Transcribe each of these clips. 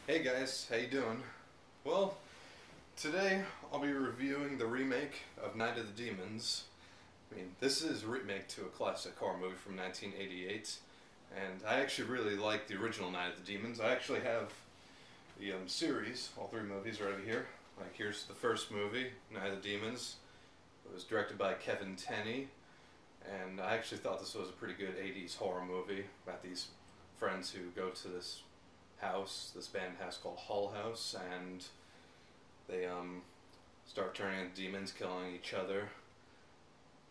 Hey guys, how you doing? Well, today I'll be reviewing the remake of Night of the Demons. This is a remake to a classic horror movie from 1988, and I actually really like the original Night of the Demons. I actually have the series, all three movies right over here. Like, here's the first movie, Night of the Demons. It was directed by Kevin Tenney, and I actually thought this was a pretty good 80s horror movie about these friends who go to this house, this band house called Hull House, and they start turning into demons, killing each other.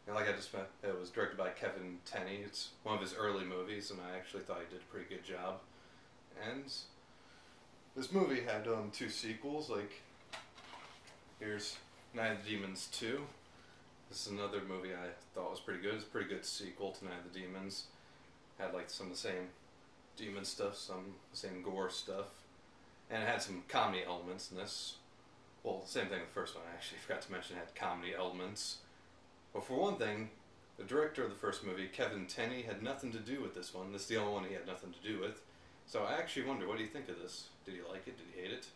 And like I just said, it was directed by Kevin Tenney. It's one of his early movies, and I actually thought he did a pretty good job. And this movie had two sequels. Like, here's Night of the Demons 2. This is another movie I thought was pretty good. It's a pretty good sequel to Night of the Demons. Had like some of the same demon stuff, some same gore stuff, and it had some comedy elements in this. Well, same thing with the first one. I actually forgot to mention it had comedy elements. But for one thing, the director of the first movie, Kevin Tenney, had nothing to do with this one. This is the only one he had nothing to do with. So I actually wonder, what do you think of this? Did you like it? Did you hate it?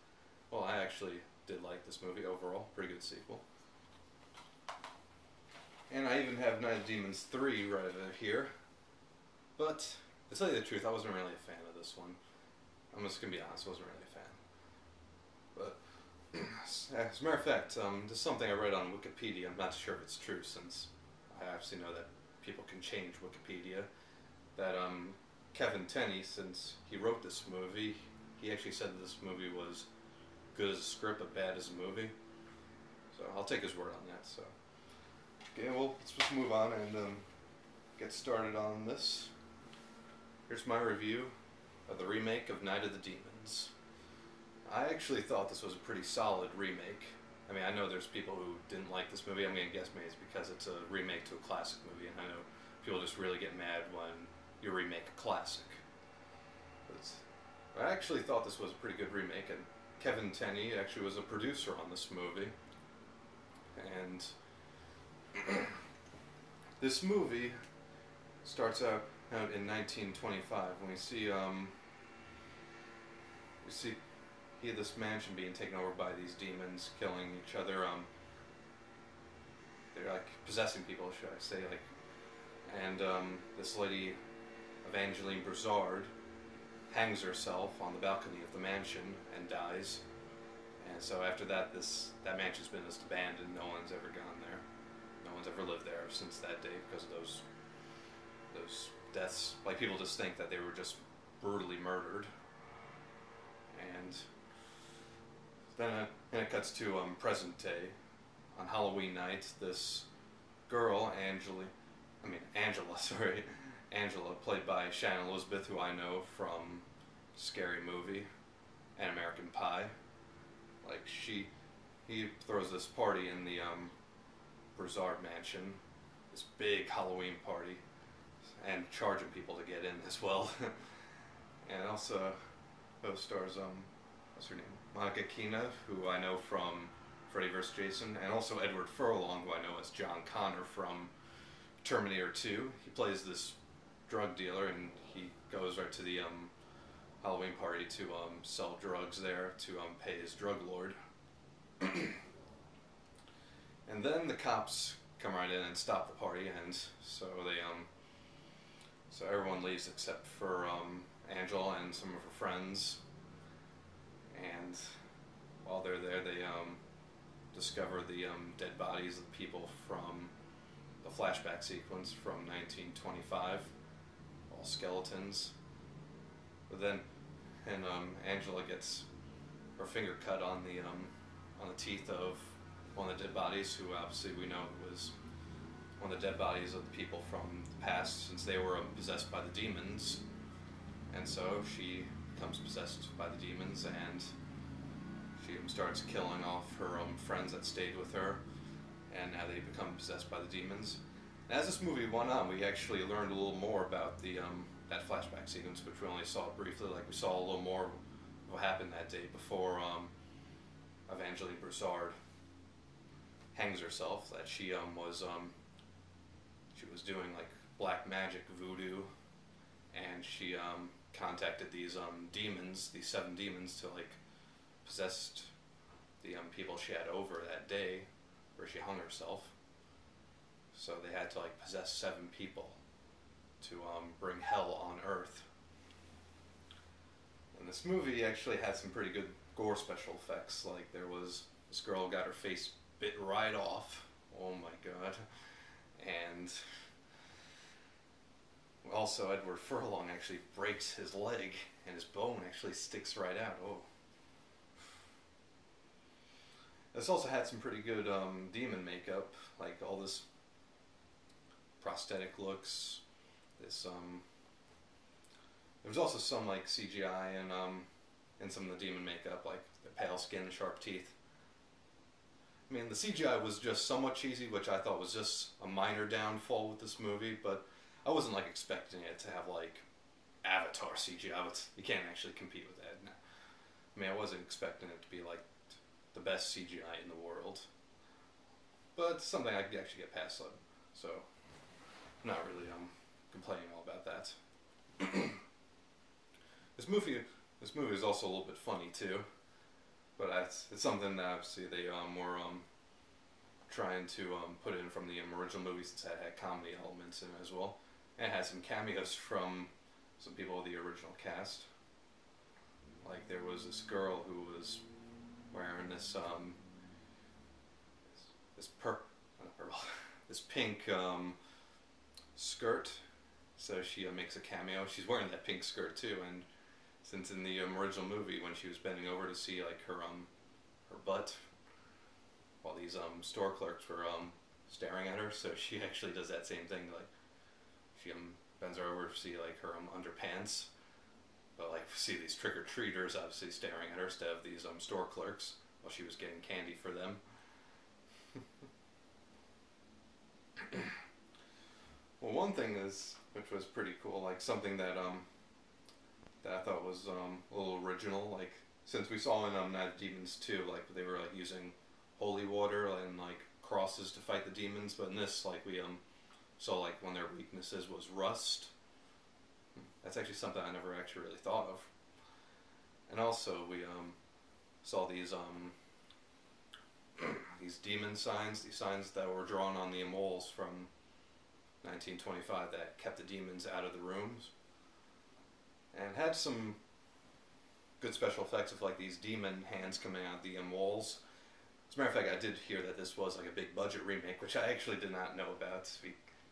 Well, I actually did like this movie overall. Pretty good sequel. And I even have Night of the Demons 3 right over here. But to tell you the truth, I wasn't really a fan of this one. I'm just going to be honest, I wasn't really a fan. But, as a matter of fact, this is something I read on Wikipedia. I'm not sure if it's true, since I obviously know that people can change Wikipedia. That Kevin Tenney, since he wrote this movie, he actually said that this movie was good as a script but bad as a movie. So I'll take his word on that. So, okay, well, let's just move on and get started on this. Here's my review of the remake of Night of the Demons. I actually thought this was a pretty solid remake. I mean, I know there's people who didn't like this movie. I'm going to guess maybe it's because it's a remake to a classic movie, and I know people just really get mad when you remake a classic. But I actually thought this was a pretty good remake, and Kevin Tenney actually was a producer on this movie. And this movie starts out in 1925 when we see this mansion being taken over by these demons, killing each other. They're like possessing people, should I say? And this lady, Evangeline Broussard, hangs herself on the balcony of the mansion and dies. And so after that, that mansion's been just abandoned. No one's ever gone there. No one's ever lived there since that day because of those deaths. Like, people just think that they were just brutally murdered. And then it cuts to present day. On Halloween night, this girl, Angela, played by Shannon Elizabeth, who I know from Scary Movie and American Pie. Like, he throws this party in the Broussard mansion, this big Halloween party, and charging people to get in as well. And also stars what's her name, Monica Keena, who I know from Freddy vs. Jason, and also Edward Furlong, who I know as John Connor from Terminator 2. He plays this drug dealer, and he goes right to the Halloween party to sell drugs there to pay his drug lord. And then the cops come right in and stop the party, and so so everyone leaves except for Angela and some of her friends. And while they're there, they discover the dead bodies of the people from the flashback sequence from 1925, all skeletons. But then, Angela gets her finger cut on the teeth of one of the dead bodies, who obviously we know was one of the dead bodies of the people from the past, since they were possessed by the demons. And so she becomes possessed by the demons, and she starts killing off her friends that stayed with her, and now they become possessed by the demons. And as this movie went on, we actually learned a little more about the that flashback sequence, which we only saw briefly. Like, we saw a little more of what happened that day before Evangeline Broussard hangs herself. That she was doing like black magic, voodoo, and she contacted these demons, these 7 demons, to like possess the people she had over that day where she hung herself. So they had to like possess 7 people to bring hell on Earth. And this movie actually had some pretty good gore special effects. Like there was this girl got her face bit right off. Oh my god. And also Edward Furlong actually breaks his leg and his bone actually sticks right out. Oh. This also had some pretty good demon makeup, like all this prosthetic looks. This there was also some like CGI and in some of the demon makeup, like the pale skin, the sharp teeth. I mean, the CGI was just somewhat cheesy, which I thought was just a minor downfall with this movie, but I wasn't like expecting it to have like Avatar CGI. You can't actually compete with that. No. I mean, I wasn't expecting it to be like the best CGI in the world, but it's something I could actually get past, so I'm not really complaining all about that. This movie is also a little bit funny too, but it's something that obviously they were trying to put in from the original movie, since it had comedy elements in it as well, and it had some cameos from some people of the original cast. Like there was this girl who was wearing this this pink skirt, so she makes a cameo. She's wearing that pink skirt too, and since in the original movie when she was bending over to see like her butt while these store clerks were staring at her, so she actually does that same thing. Like she bends her over to see like her underpants, but like see these trick-or-treaters obviously staring at her instead of these store clerks while she was getting candy for them. Well, one thing which was pretty cool, like something that I thought was a little original, like since we saw in Night of Demons 2, like they were like using holy water and like crosses to fight the demons, but in this, like we saw like one of their weaknesses was rust. That's actually something I never actually really thought of. And also we saw these these demon signs, these signs that were drawn on the moles from 1925 that kept the demons out of the rooms, and had some good special effects of like these demon hands coming out of the walls. As a matter of fact, I did hear that this was like a big budget remake, which I actually did not know about,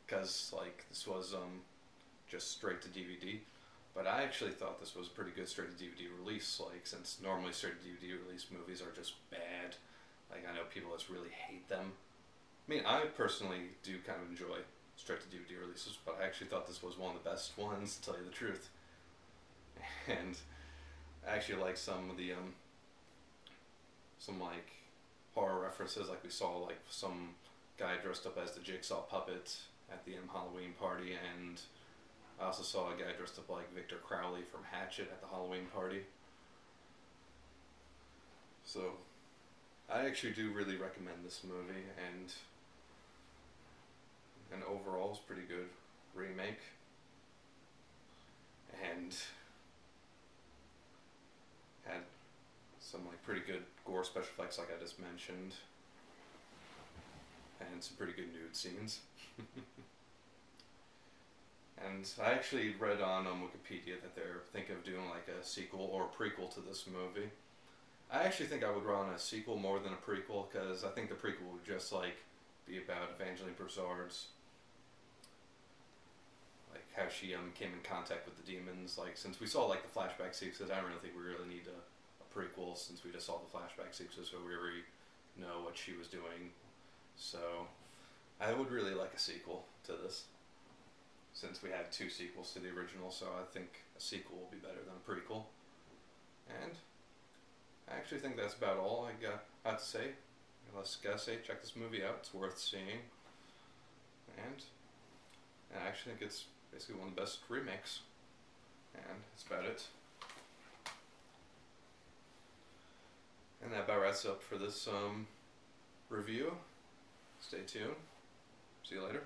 because like this was just straight to DVD. But I actually thought this was a pretty good straight to DVD release, like since normally straight to DVD release movies are just bad. Like I know people that really hate them. I mean, I personally do kind of enjoy straight to DVD releases, but I actually thought this was one of the best ones, to tell you the truth. And I actually like some of the some like horror references, like we saw like some guy dressed up as the Jigsaw puppet at the Halloween party, and I also saw a guy dressed up like Victor Crowley from Hatchet at the Halloween party. So I actually do really recommend this movie, and overall it's pretty good remake, and had some like pretty good gore special effects like I just mentioned, and some pretty good nude scenes. And I actually read on Wikipedia that they're thinking of doing like a sequel or a prequel to this movie. I actually think I would run a sequel more than a prequel, because I think the prequel would just like be about Evangeline Broussard's, like how she came in contact with the demons. Like since we saw like the flashback sequences, I don't really think we really need a prequel, since we just saw the flashback sequences, so we already know what she was doing. So I would really like a sequel to this, since we had 2 sequels to the original, so I think a sequel will be better than a prequel. And I actually think that's about all I have to say. Gotta say, check this movie out, it's worth seeing. And I actually think it's basically one of the best remakes. And that's about it. And that about wraps up for this review. Stay tuned. See you later.